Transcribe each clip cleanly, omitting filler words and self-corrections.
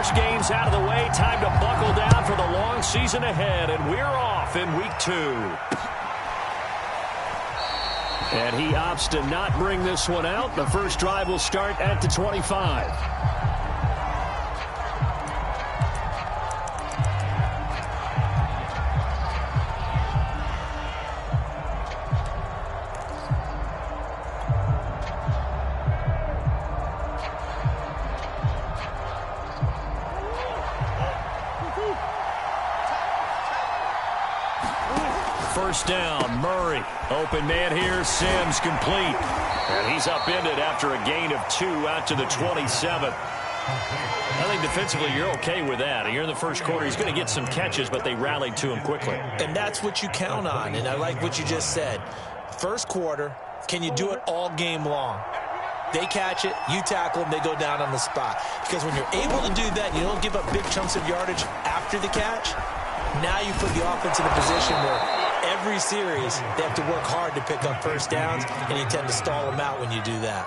first game's out of the way. Time to buckle down for the long season ahead, and we're off in week 2. And he opts to not bring this one out. The first drive will start at the 25. First down, Murray. Open man here, Sims complete. And he's upended after a gain of 2 out to the 27. I think defensively you're okay with that. Here in the first quarter, he's going to get some catches, but they rallied to him quickly. And that's what you count on, and I like what you just said. First quarter, can you do it all game long? They catch it, you tackle them, they go down on the spot. Because when you're able to do that, you don't give up big chunks of yardage after the catch. Now you put the offense in a position where every series they have to work hard to pick up first downs, and you tend to stall them out when you do that.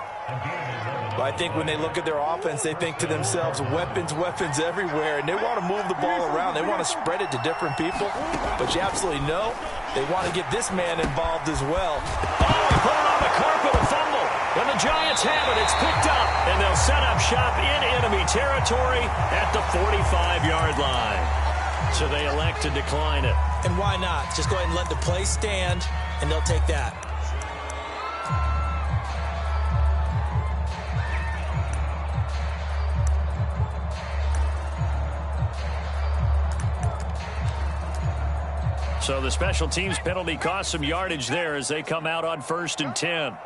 Well, I think when they look at their offense, they think to themselves, weapons, weapons everywhere, and they want to move the ball around. They want to spread it to different people, but you absolutely know they want to get this man involved as well. Oh, he put it on the carpet, a fumble. When the Giants have it, it's picked up, and they'll set up shop in enemy territory at the 45-yard line. So they elect to decline it. And why not? Just go ahead and let the play stand, and they'll take that. So the special teams penalty cost some yardage there as they come out on 1st and 10.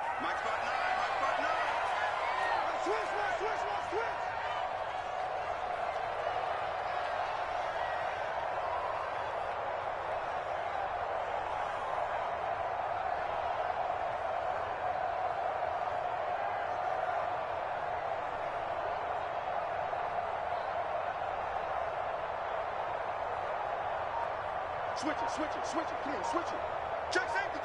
Switch it, clean, switch it. Check safety.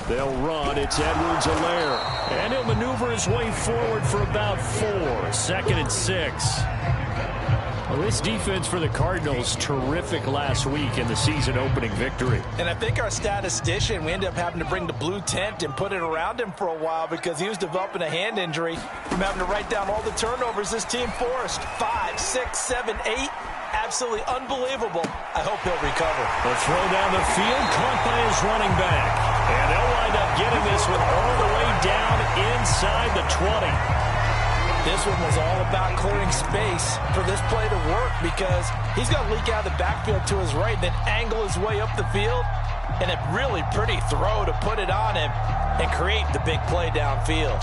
They'll run. It's Edwards-Helaire. And he'll maneuver his way forward for about 4. 2nd and 6. Well, this defense for the Cardinals, terrific last week in the season-opening victory. And I think our statistician, we ended up having to bring the blue tent and put it around him for a while because he was developing a hand injury from having to write down all the turnovers this team forced. 5, 6, 7, 8. Absolutely unbelievable. I hope he'll recover. A throw down the field, caught by his running back. And they'll wind up getting this one all the way down inside the 20. This one was all about clearing space for this play to work because he's going to leak out of the backfield to his right, then angle his way up the field, and a really pretty throw to put it on him and create the big play downfield.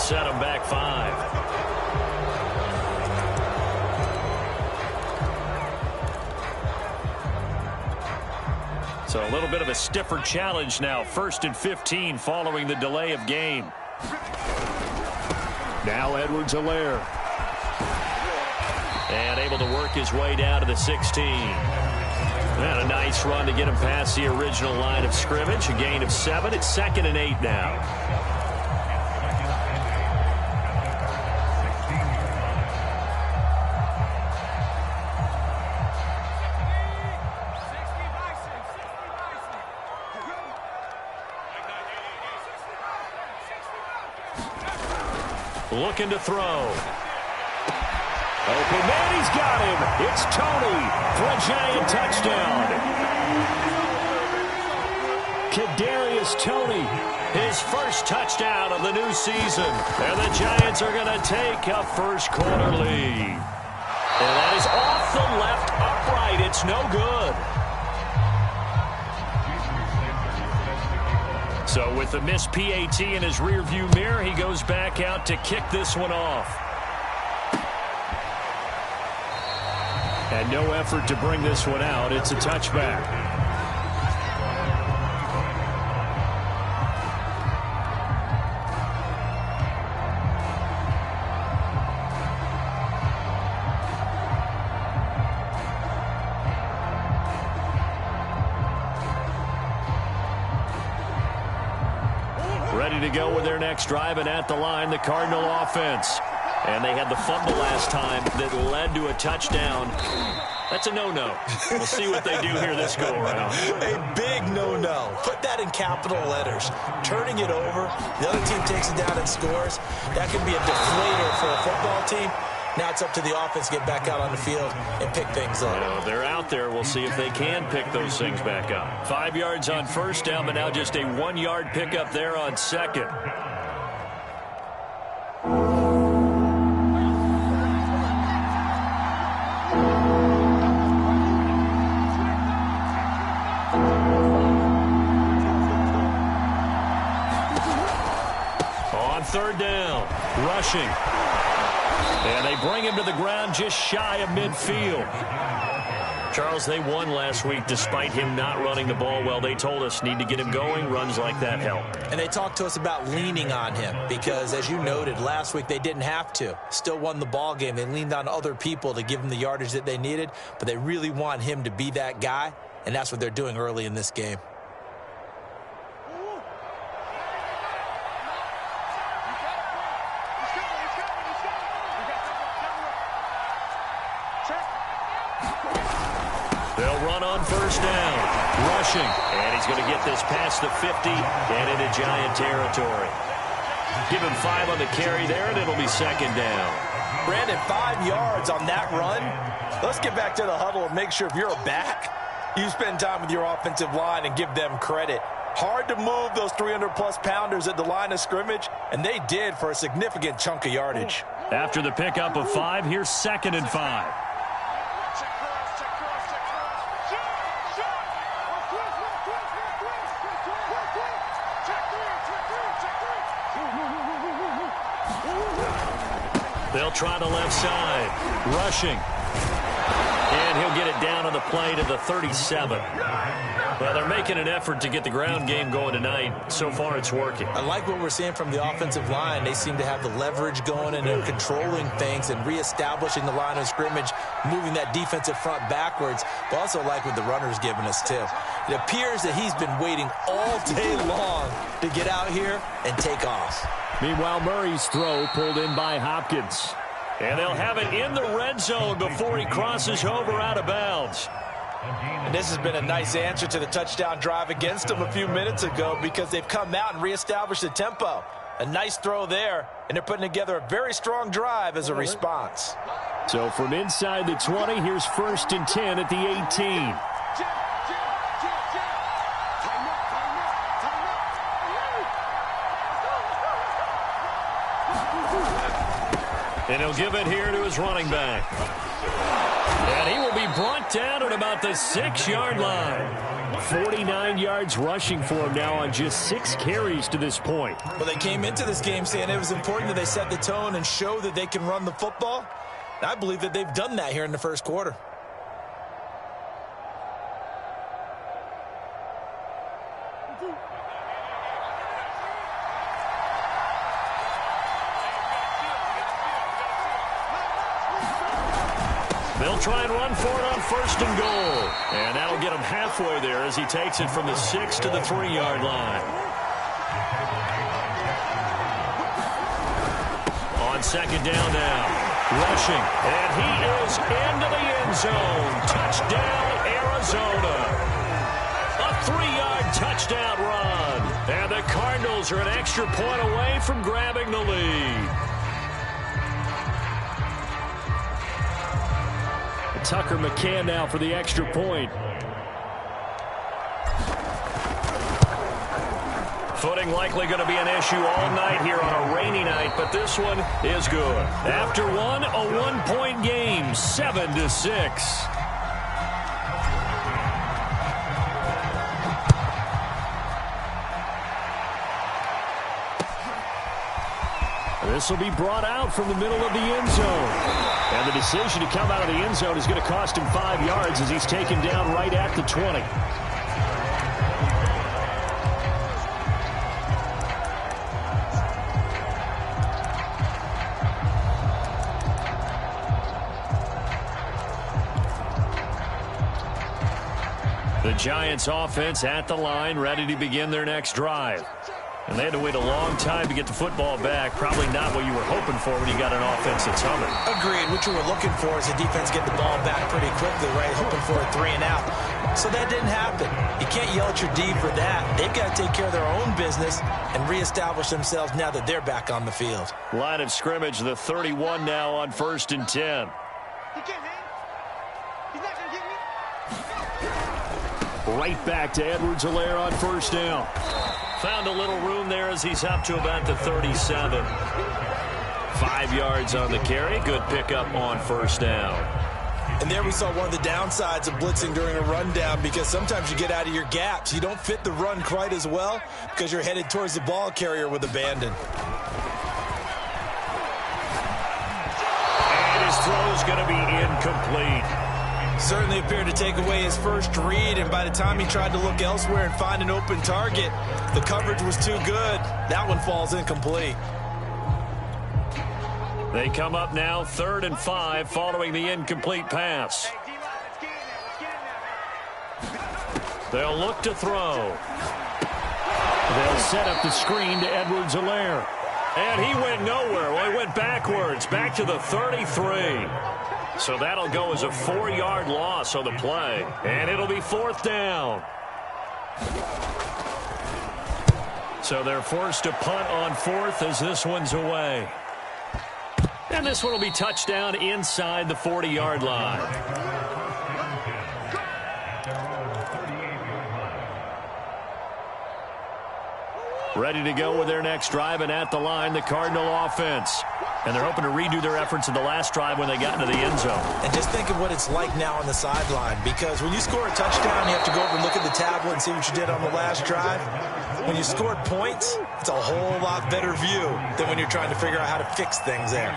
Set him back 5. So a little bit of a stiffer challenge now. 1st and 15 following the delay of game. Now Edwards-Helaire. And able to work his way down to the 16. And a nice run to get him past the original line of scrimmage. A gain of 7. It's 2nd and 8 now. Looking to throw. Open man, he's got him. It's Tony for a Giant touchdown. Kadarius Toney, his first touchdown of the new season. And the Giants are going to take a first quarter lead. And that is off the left upright. It's no good. So with the missed PAT in his rearview mirror, he goes back out to kick this one off. And no effort to bring this one out. It's a touchback. Ready to go with their next drive, and at the line, the Cardinal offense. And they had the fumble last time that led to a touchdown. That's a no-no. We'll see what they do here this go-around. A big no-no. Put that in capital letters. Turning it over, the other team takes it down and scores. That can be a deflator for a football team. Now it's up to the offense to get back out on the field and pick things up. They're out there. We'll see if they can pick those things back up. 5 yards on first down, but now just a 1-yard pickup there on second. On third down, rushing. And they bring him to the ground just shy of midfield. Charles, they won last week despite him not running the ball well. They told us need to get him going. Runs like that help. And they talked to us about leaning on him because, as you noted, last week they didn't have to. Still won the ball game. They leaned on other people to give them the yardage that they needed, but they really want him to be that guy, and that's what they're doing early in this game. They'll run on first down. Rushing. And he's going to get this past the 50 and into Giant territory. Give him 5 on the carry there, and it'll be second down. Brandon, 5 yards on that run. Let's get back to the huddle and make sure if you're a back, you spend time with your offensive line and give them credit. Hard to move those 300-plus pounders at the line of scrimmage, and they did for a significant chunk of yardage. After the pickup of 5, here's 2nd and 5. They'll try the left side. Rushing. And he'll get it down on the play to the 37. Well, they're making an effort to get the ground game going tonight. So far, it's working. I like what we're seeing from the offensive line. They seem to have the leverage going, and they're controlling things and reestablishing the line of scrimmage, moving that defensive front backwards. But also like what the runner's giving us, too. It appears that he's been waiting all day long to get out here and take off. Meanwhile, Murray's throw pulled in by Hopkins. And they'll have it in the red zone before he crosses over out of bounds. And this has been a nice answer to the touchdown drive against them a few minutes ago because they've come out and reestablished the tempo. A nice throw there, and they're putting together a very strong drive as a response. So from inside the 20, here's 1st and 10 at the 18. And he'll give it here to his running back. And he will be brought down at about the 6-yard line. 49 yards rushing for him now on just 6 carries to this point. Well, they came into this game saying it was important that they set the tone and show that they can run the football. And I believe that they've done that here in the first quarter. They'll try and run for it on 1st and goal. And that'll get him halfway there as he takes it from the 6 to the 3-yard line. On 2nd down now. Rushing. And he is into the end zone. Touchdown, Arizona. A 3-yard touchdown run. And the Cardinals are an extra point away from grabbing the lead. Tucker McCann now for the extra point. Footing likely going to be an issue all night here on a rainy night, but this one is good. After one, a 1-point game, 7-6. This will be brought out from the middle of the end zone. And the decision to come out of the end zone is going to cost him 5 yards as he's taken down right at the 20. The Giants offense at the line, ready to begin their next drive. And they had to wait a long time to get the football back. Probably not what you were hoping for when you got an offense that's humming. Agreed. What you were looking for is the defense get the ball back pretty quickly, right? Hoping for a 3-and-out. So that didn't happen. You can't yell at your D for that. They've got to take care of their own business and reestablish themselves now that they're back on the field. Line of scrimmage, the 31 now on 1st and 10. He can't hang. He's not going to get me. Right back to Edwards-Helaire on 1st down. Found a little room there as he's up to about the 37. 5 yards on the carry. Good pickup on 1st down. And there we saw one of the downsides of blitzing during a rundown, because sometimes you get out of your gaps. You don't fit the run quite as well because you're headed towards the ball carrier with abandon. And his throw is going to be incomplete. Certainly appeared to take away his first read, and by the time he tried to look elsewhere and find an open target, the coverage was too good. That one falls incomplete. They come up now 3rd and 5 following the incomplete pass. They'll look to throw. They'll set up the screen to Edwards-Helaire. And he went nowhere. Well, he went backwards, back to the 33. So that'll go as a 4-yard loss on the play. And it'll be 4th down. So they're forced to punt on 4th as this one's away. And this one will be touchdown inside the 40-yard line. Ready to go with their next drive, and at the line, the Cardinal offense. And they're hoping to redo their efforts in the last drive when they got into the end zone. And just think of what it's like now on the sideline, because when you score a touchdown, you have to go over and look at the tablet and see what you did on the last drive. When you scored points, it's a whole lot better view than when you're trying to figure out how to fix things there.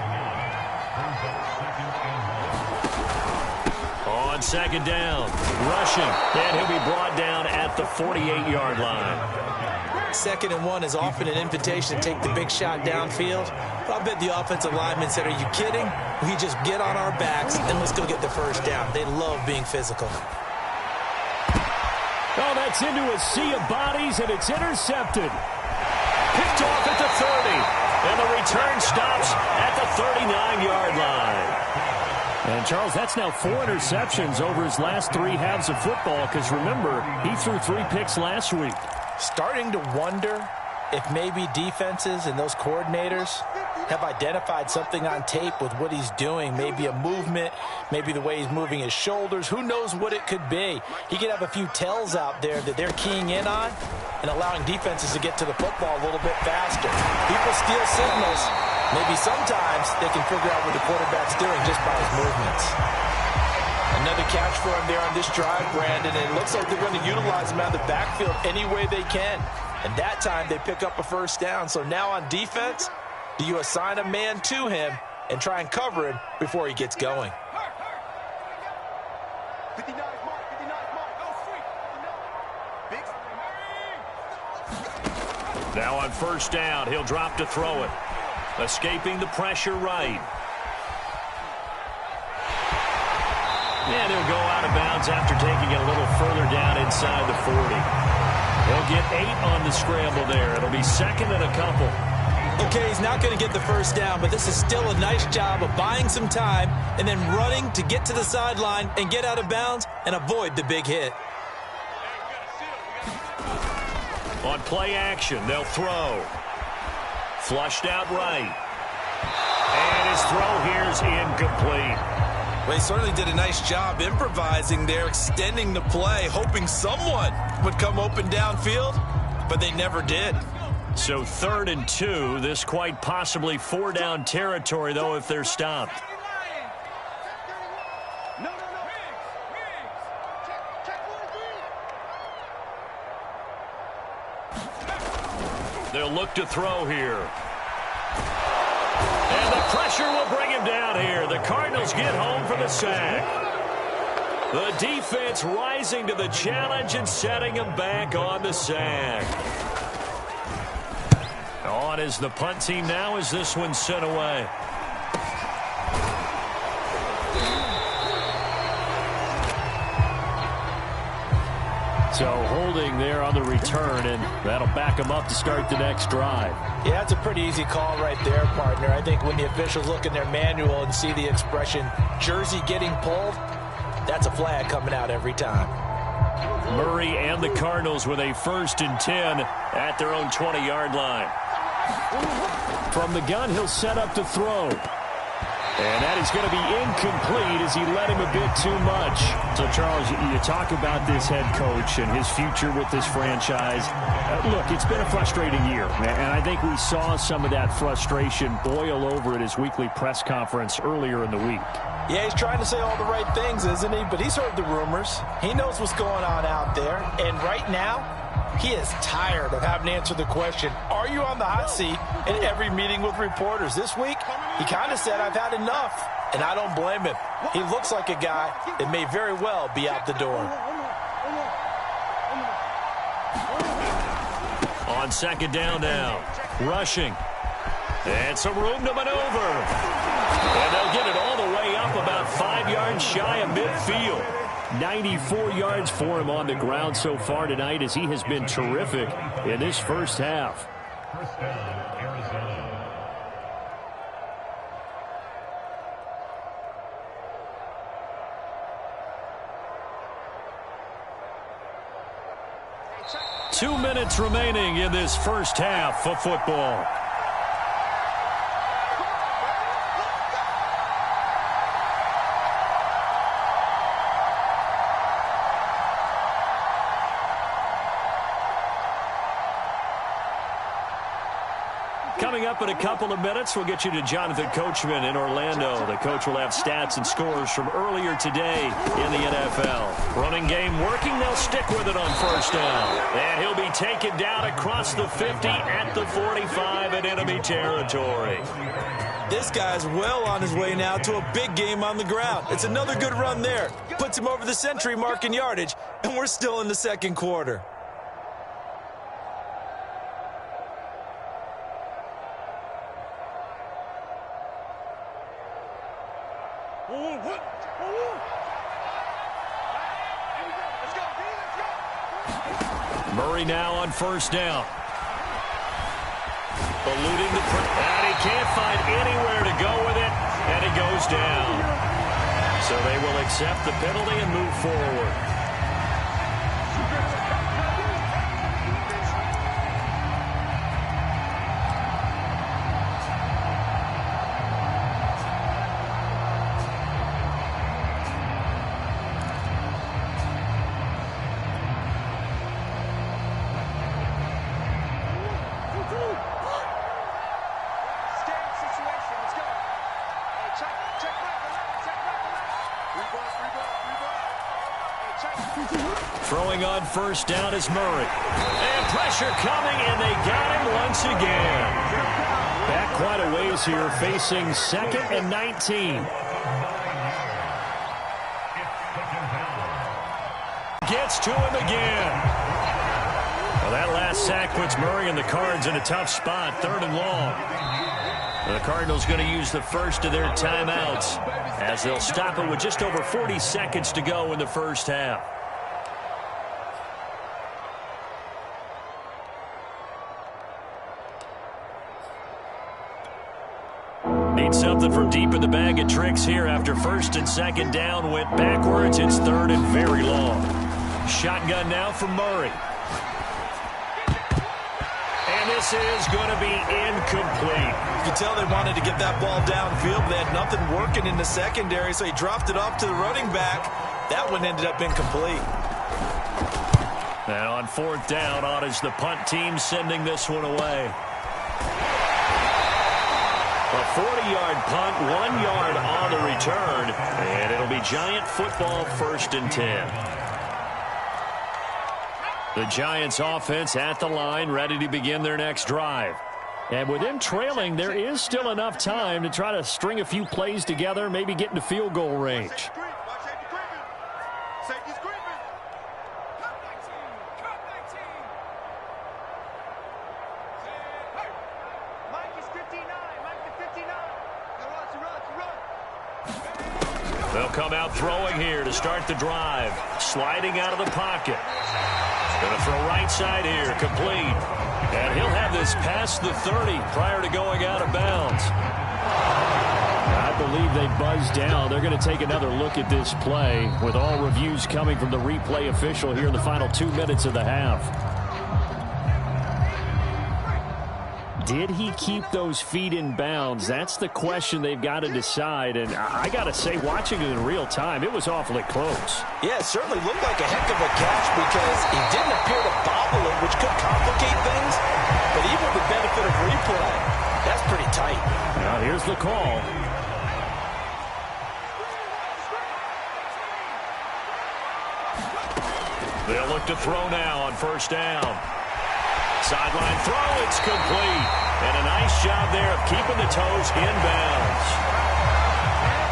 On 2nd down, rushing, and he'll be brought down at the 48-yard line. 2nd and 1 is often an invitation to take the big shot downfield. But I bet the offensive lineman said, "Are you kidding? We just get on our backs and let's go get the first down." They love being physical. Oh, that's into a sea of bodies, and it's intercepted. Picked off at the 30, and the return stops at the 39-yard line. And, Charles, that's now 4 interceptions over his last 3 halves of football, because, remember, he threw 3 picks last week. Starting to wonder if maybe defenses and those coordinators have identified something on tape with what he's doing. Maybe a movement, maybe the way he's moving his shoulders. Who knows what it could be? He could have a few tells out there that they're keying in on and allowing defenses to get to the football a little bit faster. People steal signals. Maybe sometimes they can figure out what the quarterback's doing just by his movements. Another catch for him there on this drive, Brandon. And it looks like they're going to utilize him out of the backfield any way they can. And that time they pick up a first down. So now on defense, do you assign a man to him and try and cover him before he gets going? 59 mark, 59 mark. Oh, sweet. Now on 1st down, he'll drop to throw it. Escaping the pressure right. And he'll go out of bounds after taking it a little further down inside the 40. He'll get 8 on the scramble there. It'll be 2nd and a couple. Okay, he's not going to get the first down, but this is still a nice job of buying some time and then running to get to the sideline and get out of bounds and avoid the big hit. On play action, they'll throw. Flushed out right. And his throw here is incomplete. Well, he certainly did a nice job improvising there, extending the play, hoping someone would come open downfield, but they never did. So 3rd and 2, this quite possibly 4-down territory, though, if they're stopped. They'll look to throw here. Pressure will bring him down here. The Cardinals get home for the sack. The defense rising to the challenge and setting him back on the sack. On is the punt team now as this one's sent away. So holding there on the return, and that'll back them up to start the next drive. Yeah, that's a pretty easy call right there, partner. I think when the officials look in their manual and see the expression, jersey getting pulled, that's a flag coming out every time. Murray and the Cardinals with a 1st and 10 at their own 20-yard line. From the gun, he'll set up to throw. And that is going to be incomplete as he led him a bit too much. So, Charles, you talk about this head coach and his future with this franchise. Look, it's been a frustrating year, and I think we saw some of that frustration boil over at his weekly press conference earlier in the week. Yeah, he's trying to say all the right things, isn't he? But he's heard the rumors. He knows what's going on out there. And right now, he is tired of having to answer the question, are you on the hot seat, in every meeting with reporters. This week, he kind of said, I've had enough. And I don't blame him. He looks like a guy that may very well be out the door. On 2nd down now, rushing. And some room to maneuver. And they'll get it all the way up about 5 yards shy of midfield. 94 yards for him on the ground so far tonight as he has been terrific in this first half. First down, Arizona. Two minutes remaining in this first half of football. Coming up in a couple of minutes, we'll get you to Jonathan Coachman in Orlando. The coach will have stats and scores from earlier today in the NFL. Running game working, they'll stick with it on 1st down. And he'll be taken down across the 50 at the 45 in enemy territory. This guy's well on his way now to a big game on the ground. It's another good run there. Puts him over the century mark in yardage, and we're still in the 2nd quarter. Murray now on 1st down. Eluding the and he can't find anywhere to go with it, and it goes down. So they will accept the penalty and move forward. Throwing on 1st down is Murray. And pressure coming, and they got him once again. Back quite a ways here, facing 2nd and 19. Gets to him again. Well, that last sack puts Murray and the Cards in a tough spot, 3rd and long. The Cardinals going to use the first of their timeouts as they'll stop it with just over 40 seconds to go in the first half. Need something from deep in the bag of tricks here after 1st and 2nd down went backwards. It's 3rd and very long. Shotgun now from Murray. And this is going to be incomplete. You can tell they wanted to get that ball downfield. They had nothing working in the secondary, so he dropped it off to the running back. That one ended up incomplete. And on 4th down, on is the punt team sending this one away. A 40-yard punt, 1 yard on the return, and it'll be Giant football 1st and 10. The Giants offense at the line, ready to begin their next drive. And with them trailing, there is still enough time to try to string a few plays together, maybe get into field goal range. Safety's creeping. Mike is 59. Mike is 59. Run. They'll come out throwing here to start the drive. Sliding out of the pocket. Going to throw right side here, complete. And he'll have this past the 30 prior to going out of bounds. I believe they buzzed down. They're going to take another look at this play with all reviews coming from the replay official here in the final 2 minutes of the half. Did he keep those feet in bounds? That's the question they've got to decide. And I got to say, watching it in real time, it was awfully close. Yeah, it certainly looked like a heck of a catch because he didn't appear to bobble it, which could complicate things. But even with the benefit of replay, that's pretty tight. Now here's the call. They'll look to throw now on first down. Sideline throw, it's complete. And a nice job there of keeping the toes in bounds.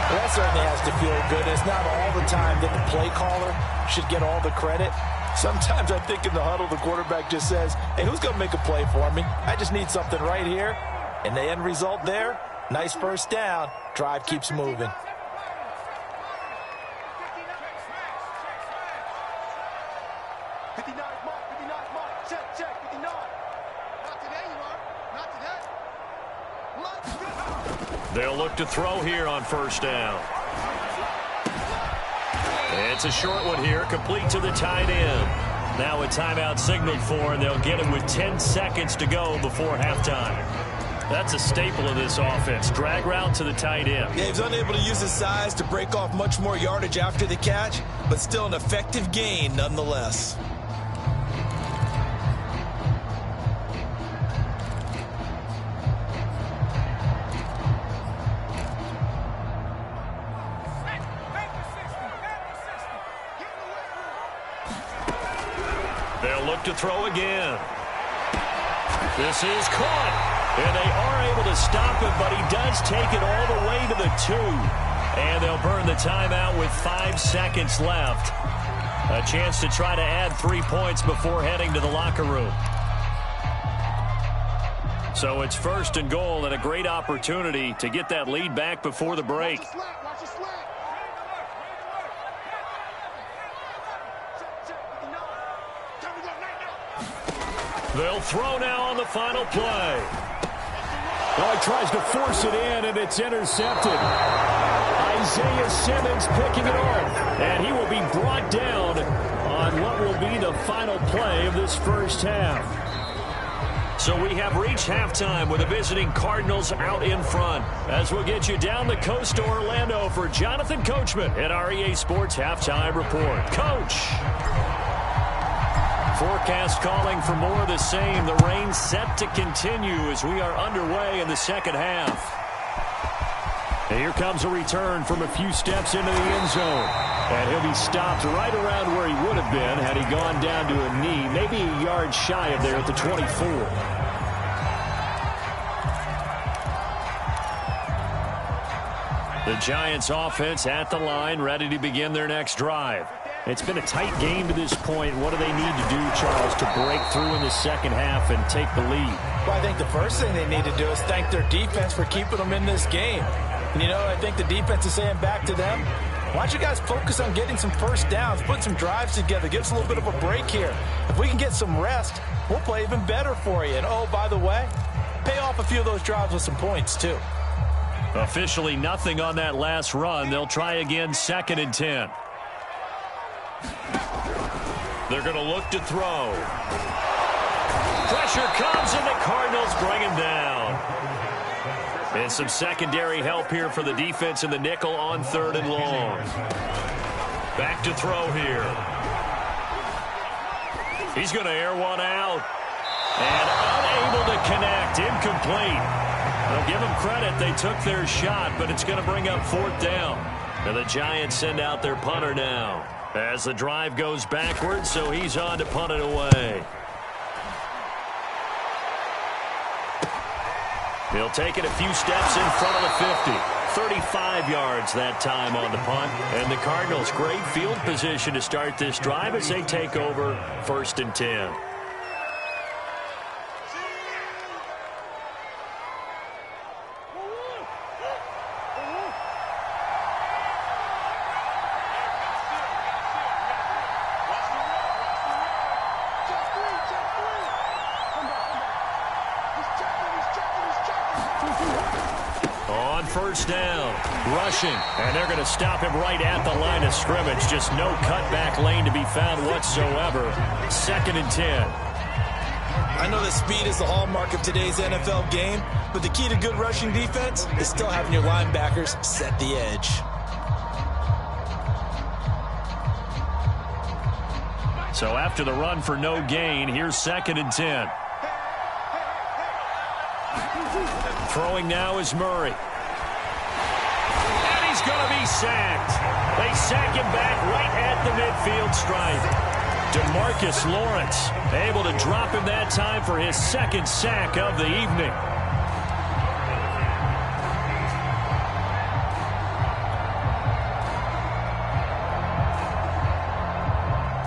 Well, that certainly has to feel good. It's not all the time that the play caller should get all the credit. Sometimes I think in the huddle, the quarterback just says, hey, who's going to make a play for me? I just need something right here. And the end result there, nice first down. Drive keeps moving. 59 mark, 59 mark. Check, 59. Not today, you are. Not today. They'll look to throw here on first down. It's a short one here, complete to the tight end. Now a timeout signaled for, and they'll get it with 10 seconds to go before halftime. That's a staple of this offense. Drag route to the tight end. Yeah, he's unable to use his size to break off much more yardage after the catch, but still an effective gain nonetheless. They'll look to throw again. This is caught. And they are able to stop him, but he does take it all the way to the 2. And they'll burn the timeout with 5 seconds left. A chance to try to add 3 points before heading to the locker room. So it's first and goal and a great opportunity to get that lead back before the break. Watch the slack. They'll throw now on the final play. Well, he tries to force it in, and it's intercepted. Isaiah Simmons picking it off, and he will be brought down on what will be the final play of this first half. So we have reached halftime with the visiting Cardinals out in front. As we'll get you down the coast to Orlando for Jonathan Coachman at our EA Sports Halftime Report. Coach! Forecast calling for more of the same. The rain set to continue as we are underway in the second half. And here comes a return from a few steps into the end zone. And he'll be stopped right around where he would have been had he gone down to a knee, maybe a yard shy of there at the 24. The Giants offense at the line, ready to begin their next drive. It's been a tight game to this point. What do they need to do, Charles, to break through in the second half and take the lead? Well, I think the first thing they need to do is thank their defense for keeping them in this game. And, you know, I think the defense is saying back to them, why don't you guys focus on getting some first downs, put some drives together, give us a little bit of a break here. If we can get some rest, we'll play even better for you. And, oh, by the way, pay off a few of those drives with some points, too. Officially nothing on that last run. They'll try again 2nd and 10. They're going to look to throw. Pressure comes, and the Cardinals bring him down. And some secondary help here for the defense in the nickel on 3rd and long. Back to throw here. He's going to air one out. And unable to connect. Incomplete. They'll give them credit. They took their shot, but it's going to bring up 4th down. And the Giants send out their punter now. As the drive goes backwards, so he's on to punt it away. He'll take it a few steps in front of the 50. 35 yards that time on the punt. And the Cardinals, great field position to start this drive as they take over 1st and 10. On 1st down, rushing, and they're going to stop him right at the line of scrimmage. Just no cutback lane to be found whatsoever. 2nd and 10. I know that speed is the hallmark of today's NFL game, but the key to good rushing defense is still having your linebackers set the edge. So after the run for no gain, here's 2nd and 10. Throwing now is Murray. And he's going to be sacked. They sack him back right at the midfield stripe. DeMarcus Lawrence able to drop him that time for his 2nd sack of the evening.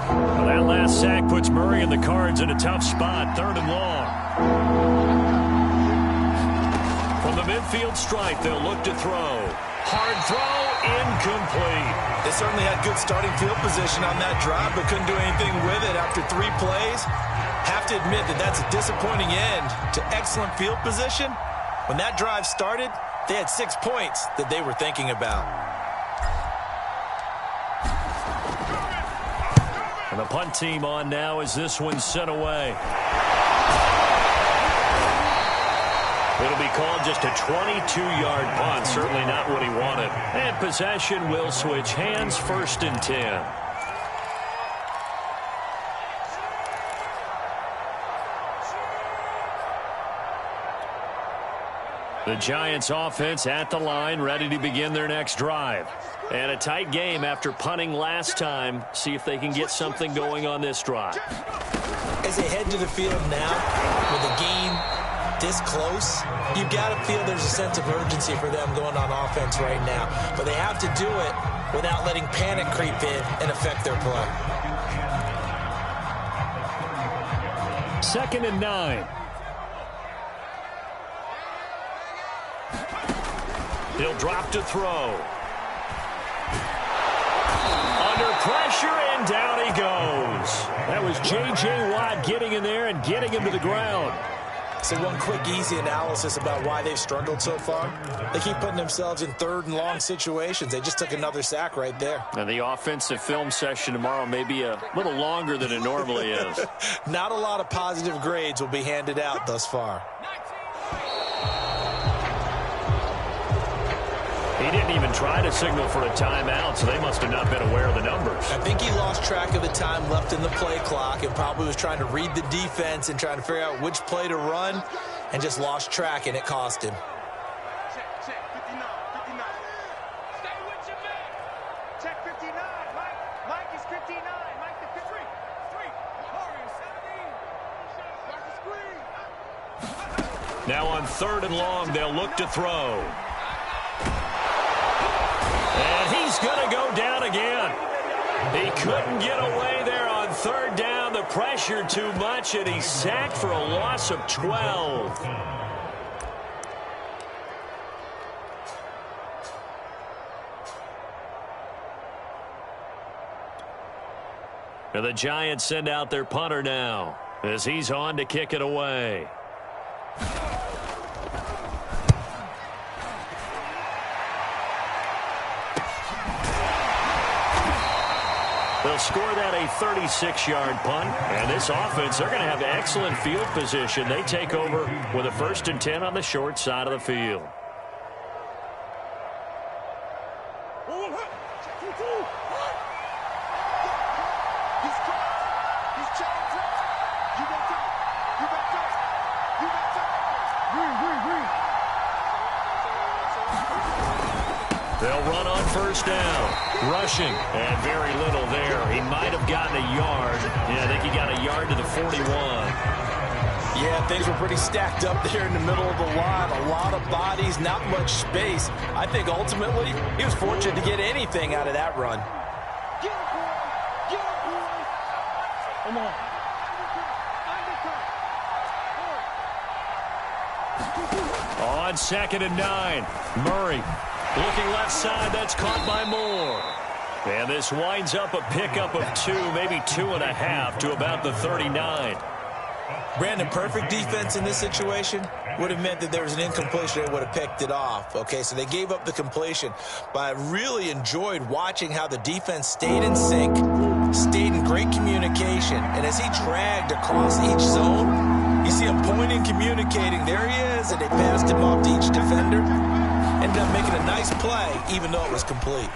Well, that last sack puts Murray and the Cards in a tough spot. 3rd and long. From the midfield stripe, they'll look to throw. Hard throw, incomplete. They certainly had good starting field position on that drive, but couldn't do anything with it after 3 plays. Have to admit that that's a disappointing end to excellent field position. When that drive started, they had 6 points that they were thinking about. And the punt team on now as this one's sent away. It'll be called just a 22-yard punt. Certainly not what he wanted. And possession will switch hands. 1st and 10. The Giants offense at the line, ready to begin their next drive. And a tight game after punting last time. See if they can get something going on this drive. As they head to the field now, with the game this close, you've got to feel there's a sense of urgency for them going on offense right now. But they have to do it without letting panic creep in and affect their play. 2nd and 9. He'll drop to throw. Under pressure, and down he goes. That was J.J. Watt getting in there and getting him to the ground. So one quick, easy analysis about why they've struggled so far. They keep putting themselves in 3rd and long situations. They just took another sack right there. And the offensive film session tomorrow may be a little longer than it normally is. Not a lot of positive grades will be handed out thus far. He didn't even try to signal for a timeout, so they must have not been aware of the numbers. I think he lost track of the time left in the play clock and probably was trying to read the defense and trying to figure out which play to run and just lost track, and it cost him. Check, 59, 59. Stay with your man. Check 59, Mike. Mike is 59. Mike the 3. Warrior 17. Watch the screen. Now on 3rd and long, they'll look to throw. And he's going to go down again. He couldn't get away there on 3rd down. The pressure too much, and he's sacked for a loss of 12. And the Giants send out their punter now as he's on to kick it away. They'll score that a 36-yard punt. And this offense, they're going to have excellent field position. They take over with a 1st and 10 on the short side of the field. They'll run on 1st down. Rushing, and very little there. He might have gotten a yard. Yeah, I think he got a yard to the 41. Yeah, things were pretty stacked up there in the middle of the line. A lot of bodies, not much space. I think ultimately he was fortunate to get anything out of that run. Come on. On 2nd and 9, Murray looking left side. That's caught by Moore. And this winds up a pickup of 2, maybe 2.5 to about the 39. Brandon, perfect defense in this situation would have meant that there was an incompletion. They would have picked it off. Okay, so they gave up the completion. But I really enjoyed watching how the defense stayed in sync, stayed in great communication. And as he dragged across each zone, you see him pointing, communicating. There he is, and they passed him off to each defender. Ended up making a nice play, even though it was complete.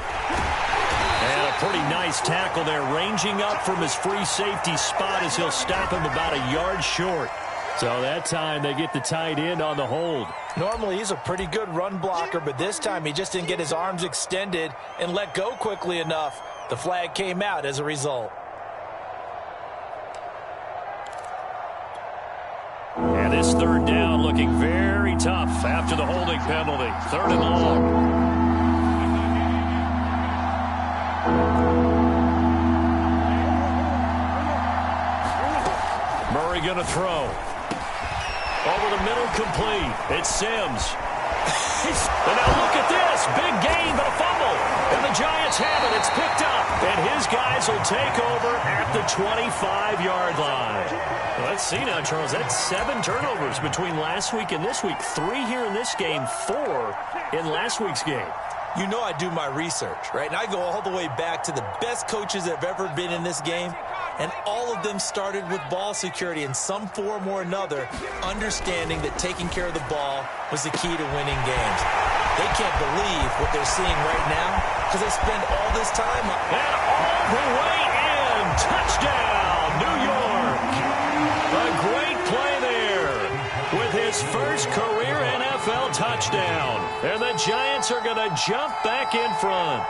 And a pretty nice tackle there, ranging up from his free safety spot as he'll stop him about a yard short. So that time they get the tight end on the hold. Normally he's a pretty good run blocker, but this time he just didn't get his arms extended and let go quickly enough. The flag came out as a result. And this 3rd down looking very tough after the holding penalty. 3rd and long. Murray going to throw. Over the middle, complete. It's Sims. And now look at this. Big gain, but a fumble. And the Giants have it. It's picked up. And his guys will take over at the 25-yard line. Well, let's see now, Charles. That's 7 turnovers between last week and this week. 3 here in this game, 4 in last week's game. You know I do my research, right? And I go all the way back to the best coaches that have ever been in this game. And all of them started with ball security in some form or another, understanding that taking care of the ball was the key to winning games. They can't believe what they're seeing right now because they spend all this time. And all the way in. Touchdown, New York. A great play there with his first career NFL touchdown. And the Giants are going to jump back in front.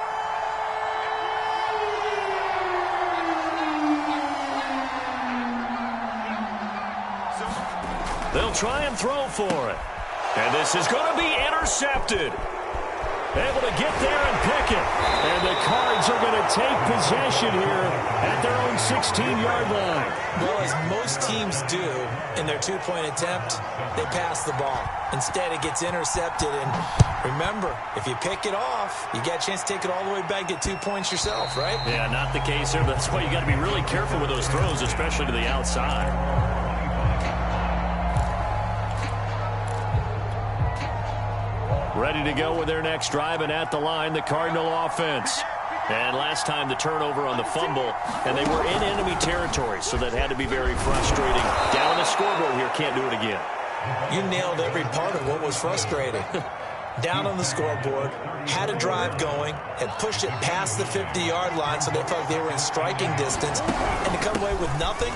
They'll try and throw for it. And this is going to be intercepted. Able to get there and pick it. And the Cards are going to take possession here at their own 16-yard line. Well, as most teams do in their 2-point attempt, they pass the ball. Instead, it gets intercepted. And remember, if you pick it off, you got a chance to take it all the way back, get 2 points yourself, right? Yeah, not the case here. That's why you got to be really careful with those throws, especially to the outside. Ready to go with their next drive, and at the line, the Cardinal offense. And last time the turnover on the fumble, and they were in enemy territory, so that had to be very frustrating. Down on the scoreboard here, can't do it again. You nailed every part of what was frustrating. Down on the scoreboard, had a drive going, had pushed it past the 50-yard line, so they felt like they were in striking distance, and to come away with nothing,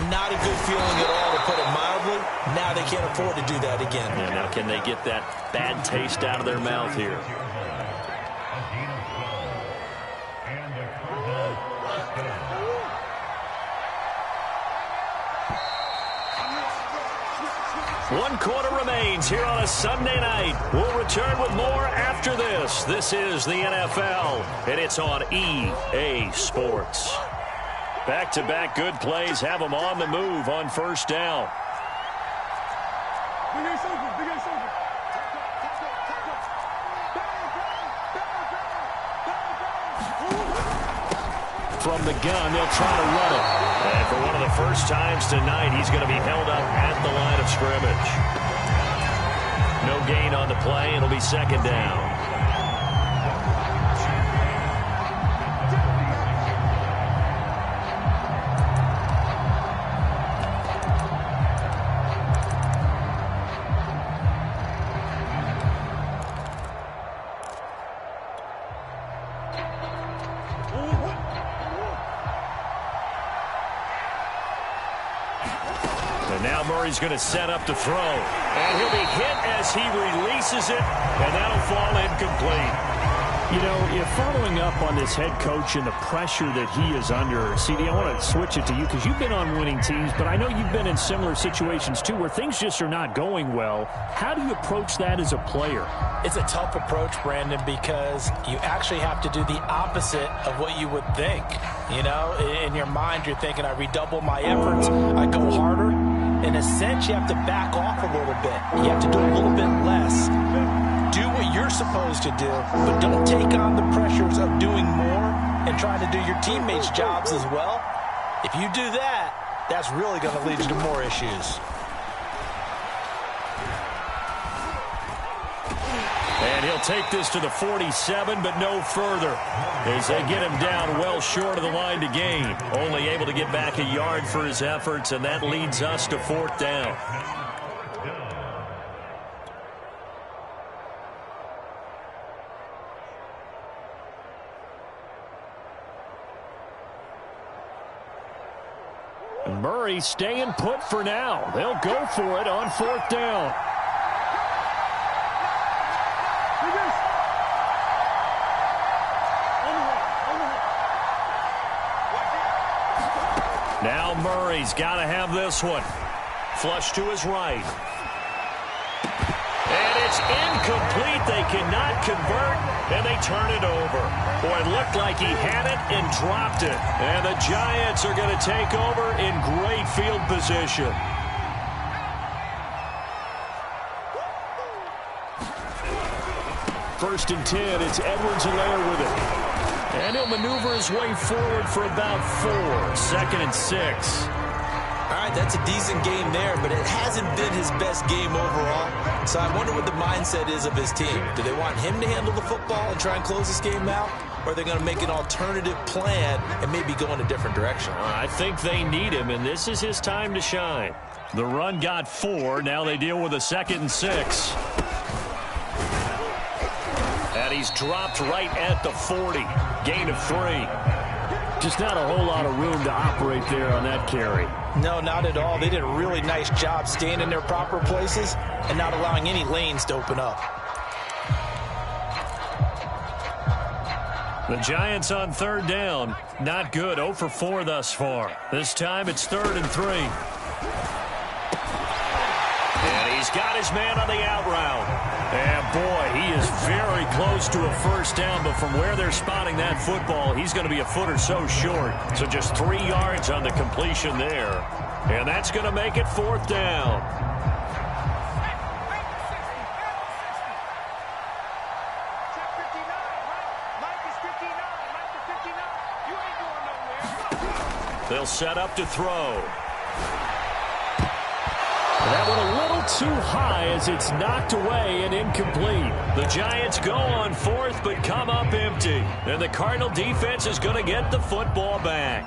not a good feeling at all, to put it mildly. Now they can't afford to do that again. Yeah, now can they get that bad taste out of their mouth here? One quarter remains here on a Sunday night. We'll return with more after this. This is the NFL, and it's on EA Sports. Back-to-back good plays have them on the move on first down. From the gun, they'll try to run it. And for one of the first times tonight, he's going to be held up at the line of scrimmage. No gain on the play. It'll be second down. And now Murray's going to set up to throw. And he'll be hit as he releases it, and that'll fall incomplete. You know, if following up on this head coach and the pressure that he is under, CD, I want to switch it to you because you've been on winning teams, but I know you've been in similar situations too where things just are not going well. How do you approach that as a player? It's a tough approach, Brandon, because you actually have to do the opposite of what you would think. You know, in your mind, you're thinking, I redouble my efforts, I go harder. In a sense, you have to back off a little bit. You have to do a little bit less. Do what you're supposed to do, but don't take on the pressures of doing more and trying to do your teammates' jobs as well. If you do that, that's really going to lead you to more issues. And he'll take this to the 47, but no further, as they get him down well short of the line to gain. Only able to get back a yard for his efforts, and that leads us to 4th down. Murray staying put for now. They'll go for it on 4th down. Now Murray's got to have this one. Flush to his right. And it's incomplete. They cannot convert, and they turn it over. Boy, it looked like he had it and dropped it. And the Giants are going to take over in great field position. First and 10, it's Edwards-Helaire with it. And he'll maneuver his way forward for about 4. 2nd and 6. All right, that's a decent game there, but it hasn't been his best game overall. So I wonder what the mindset is of his team. Do they want him to handle the football and try and close this game out? Or are they going to make an alternative plan and maybe go in a different direction? I think they need him, and this is his time to shine. The run got 4. Now they deal with a 2nd and 6. And he's dropped right at the 40. Gain of 3. Just not a whole lot of room to operate there on that carry. No, not at all. They did a really nice job staying in their proper places and not allowing any lanes to open up. The Giants on 3rd down. Not good. 0 for 4 thus far. This time it's 3rd and 3. And he's got his man on the out route. And, boy, he is very close to a 1st down, but from where they're spotting that football, he's going to be a foot or so short. So just 3 yards on the completion there. And that's going to make it 4th down. Check 59, Mike is 59. Mike is 59. You ain't going nowhere. They'll set up to throw. That one a little too high as it's knocked away and incomplete. The Giants go on 4th but come up empty. And the Cardinal defense is going to get the football back.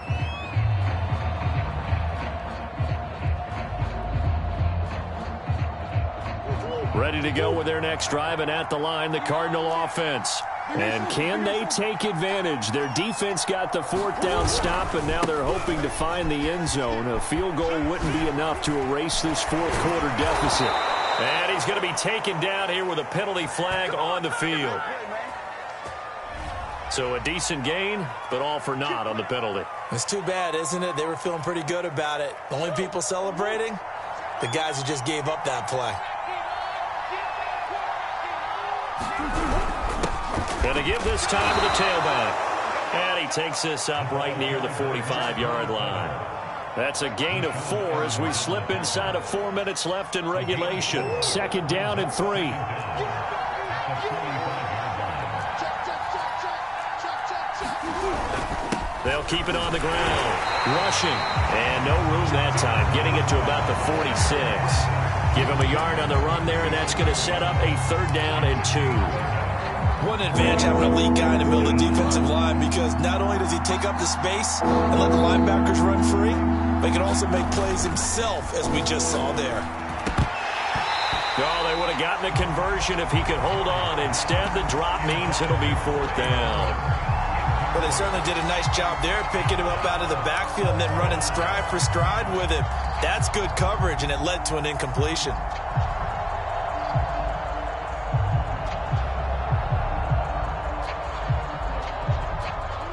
Ready to go with their next drive, and at the line, the Cardinal offense. And can they take advantage? Their defense got the 4th down stop, and now they're hoping to find the end zone. A field goal wouldn't be enough to erase this 4th quarter deficit. And he's going to be taken down here with a penalty flag on the field. So a decent gain, but all for naught on the penalty. It's too bad, isn't it? They were feeling pretty good about it. The only people celebrating, the guys who just gave up that play. Going to give this time to the tailback. And he takes this up right near the 45-yard line. That's a gain of 4 as we slip inside of 4 minutes left in regulation. 2nd down and 3. They'll keep it on the ground. Rushing. And no room that time. Getting it to about the 46. Give him a yard on the run there, and that's going to set up a 3rd down and 2. What an advantage having a lead guy in the middle of the defensive line, because not only does he take up the space and let the linebackers run free, but he can also make plays himself, as we just saw there. Oh, they would have gotten a conversion if he could hold on. Instead, the drop means it'll be 4th down. Well, they certainly did a nice job there, picking him up out of the backfield and then running stride for stride with him. That's good coverage, and it led to an incompletion.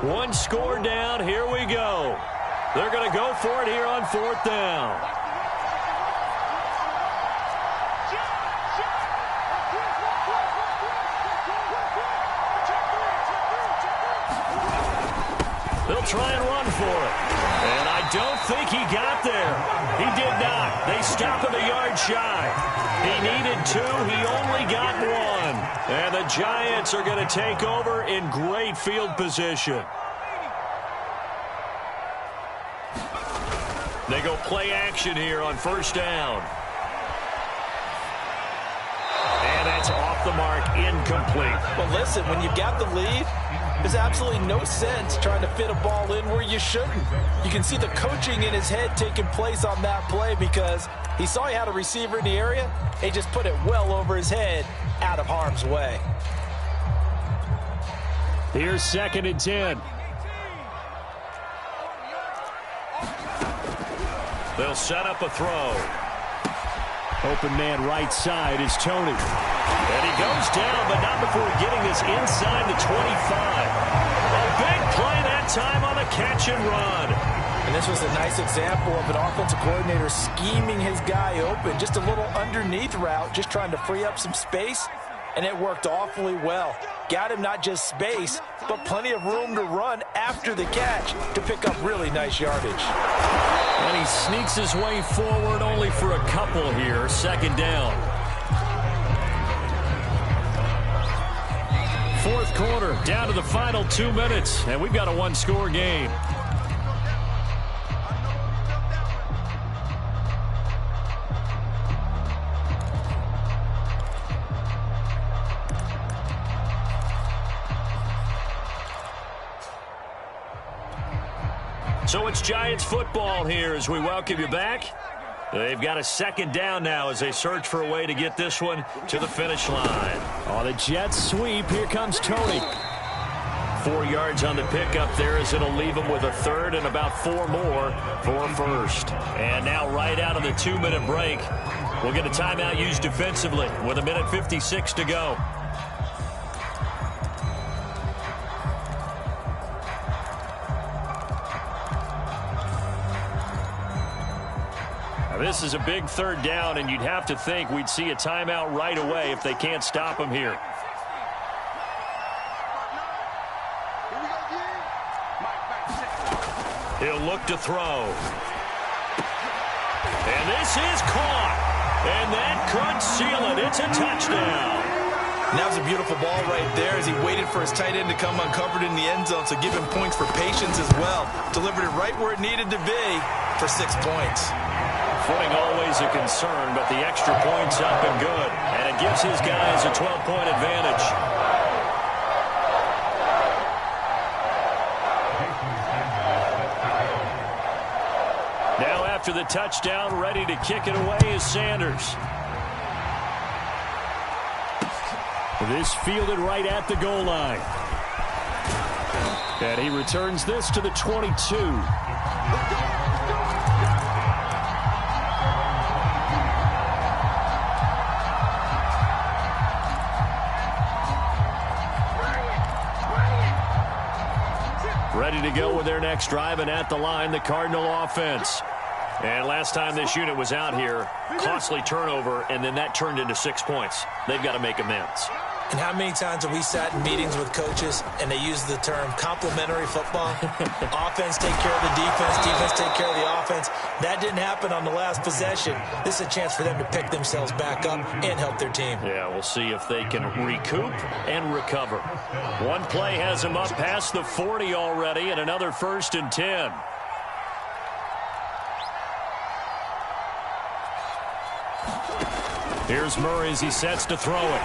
One score down. Here we go. They're going to go for it here on 4th down. They'll try and run for it. And I don't think he got there. He did not. They stop him a yard shy. He needed 2. He only got 1. And the Giants are going to take over in great field position. They go play action here on 1st down. And that's off the mark, incomplete. Well, listen, when you got the lead, there's absolutely no sense trying to fit a ball in where you shouldn't. You can see the coaching in his head taking place on that play because he saw he had a receiver in the area. He just put it well over his head, out of harm's way. Here's 2nd and 10. They'll set up a throw. Open man right side is Tony. And he goes down, but not before getting this inside the 25. A big play that time on the catch and run. And this was a nice example of an offensive coordinator scheming his guy open. Just a little underneath route, just trying to free up some space. And it worked awfully well. Got him not just space, but plenty of room to run after the catch to pick up really nice yardage. And he sneaks his way forward only for a couple here. 2nd down. 4th quarter, down to the final 2 minutes, and we've got a 1-score game. So it's Giants football here as we welcome you back. They've got a 2nd down now as they search for a way to get this one to the finish line. On the jet sweep, here comes Tony. 4 yards on the pickup there as it'll leave him with a 3rd and about 4 more for 1st. And now right out of the 2-minute break, we'll get a timeout used defensively with 1:56 to go. This is a big 3rd down, and you'd have to think we'd see a timeout right away if they can't stop him here. He'll look to throw. And this is caught. And that could seal it. It's a touchdown. And that was a beautiful ball right there as he waited for his tight end to come uncovered in the end zone, so give him points for patience as well. Delivered it right where it needed to be for 6 points. Footing always a concern, but the extra point's up and good. And it gives his guys a 12-point advantage. Now after the touchdown, ready to kick it away is Sanders. This fielded right at the goal line. And he returns this to the 22. Ready to go with their next drive, and at the line, the Cardinal offense. And last time this unit was out here, costly turnover, and then that turned into 6 points. They've got to make amends. And how many times have we sat in meetings with coaches and they use the term complementary football? Offense take care of the defense, defense take care of the offense. That didn't happen on the last possession. This is a chance for them to pick themselves back up and help their team. Yeah, we'll see if they can recoup and recover. One play has them up past the 40 already, and another 1st and 10. Here's Murray as he sets to throw it.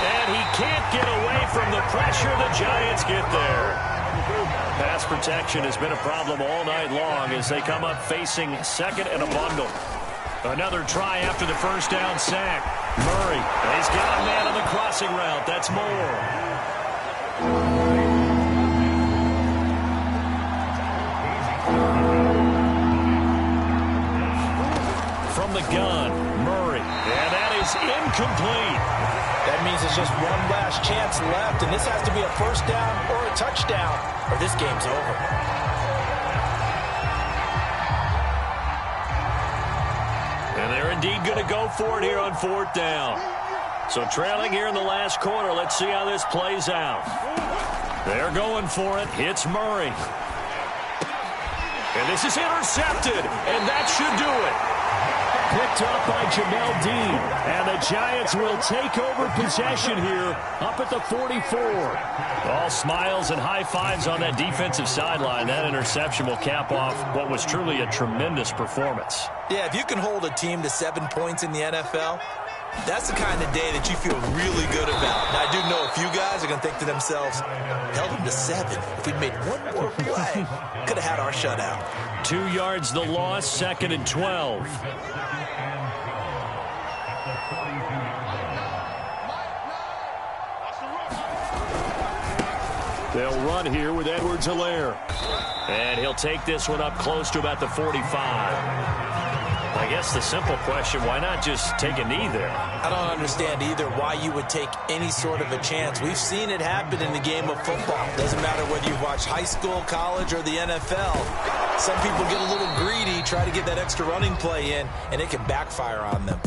And he can't get away from the pressure. The Giants get there. Pass protection has been a problem all night long as they come up facing 2nd and a bundle. Another try after the 1st down sack. Murray, he's got a man on the crossing route. That's more. From the gun, Murray. And that is incomplete. That That means it's just one last chance left, and this has to be a first down or a touchdown, or this game's over. And they're indeed going to go for it here on 4th down. So trailing here in the last quarter. Let's see how this plays out. They're going for it. Hits Murray. And this is intercepted, and that should do it. Picked up by Jamel Dean. And the Giants will take over possession here up at the 44. All smiles and high fives on that defensive sideline. That interception will cap off what was truly a tremendous performance. Yeah, if you can hold a team to 7 points in the NFL, that's the kind of day that you feel really good about. Now, I do know a few guys are going to think to themselves, held them to 7. If we'd made one more play, could have had our shutout. 2 yards the loss, 2nd and 12. They'll run here with Edwards-Helaire. And he'll take this one up close to about the 45. I guess the simple question, why not just take a knee there? I don't understand either why you would take any sort of a chance. We've seen it happen in the game of football. Doesn't matter whether you watch high school, college, or the NFL. Some people get a little greedy, try to get that extra running play in, and it can backfire on them.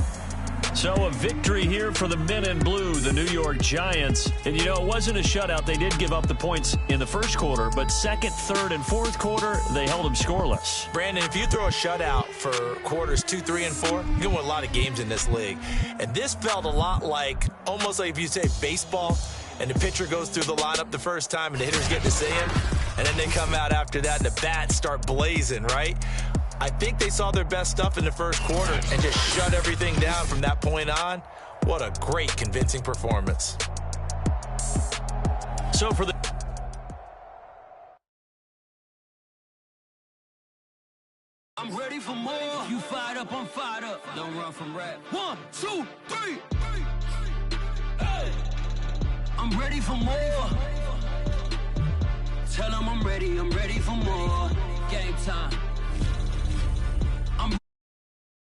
So a victory here for the men in blue, the New York Giants. And, you know, it wasn't a shutout. They did give up the points in the first quarter, but 2nd, 3rd, and 4th quarter, they held them scoreless. Brandon, if you throw a shutout for quarters 2, 3, and 4, you're going to win a lot of games in this league. And this felt a lot like, almost like if you say baseball, and the pitcher goes through the lineup the first time, and the hitters get to see him, and then they come out after that, and the bats start blazing, right? I think they saw their best stuff in the first quarter and just shut everything down from that point on. What a great, convincing performance. So for the... I'm ready for more. You fired up, I'm fired up. Don't run from rap. 1, 2, 3. Hey. I'm ready for more. Tell them I'm ready for more. Game time.